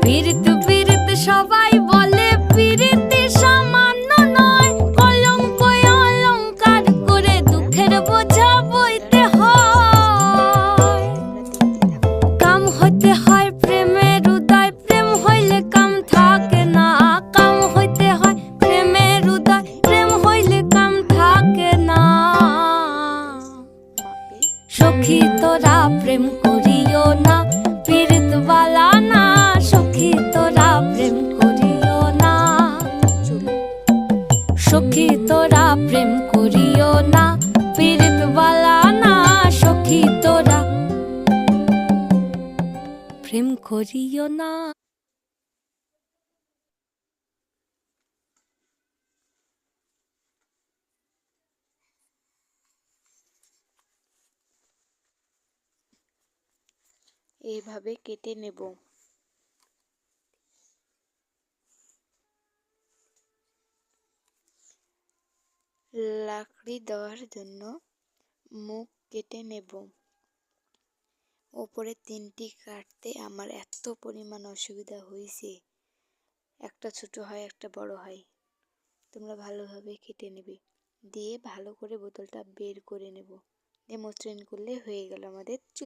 পীড়িত পীড়িত সবাই বলে পীড়িতি সামান্য নয়, কলঙ্ক অলংকার করে দুঃখের বোঝা বইতে হয়। কাম হইতে হয় প্রেমের উদয়, প্রেম হইলে কাম থাকে না। কাম হইতে হয় প্রেমের উদয়, প্রেম হইলে কাম থাকে না। সখী তোরা প্রেম করিও না, পীড়িত বালা না। সখী তোরা প্রেম করিও না, সখী তোরা প্রেম করিও না, পীড়িত বালা না। সখী তোরা প্রেম করিও না। এইভাবে কেটে নেব। লাকড়ি দেওয়ার জন্য মুখ কেটে নেব। ওপরে 3টি কাটতে আমার এত পরিমাণ অসুবিধা হয়েছে, একটা ছোট হয় একটা বড় হয়। তোমরা ভালোভাবে কেটে নেবে, দিয়ে ভালো করে বোতলটা বের করে নেব, দিয়ে মসৃণ করলে হয়ে গেল আমাদের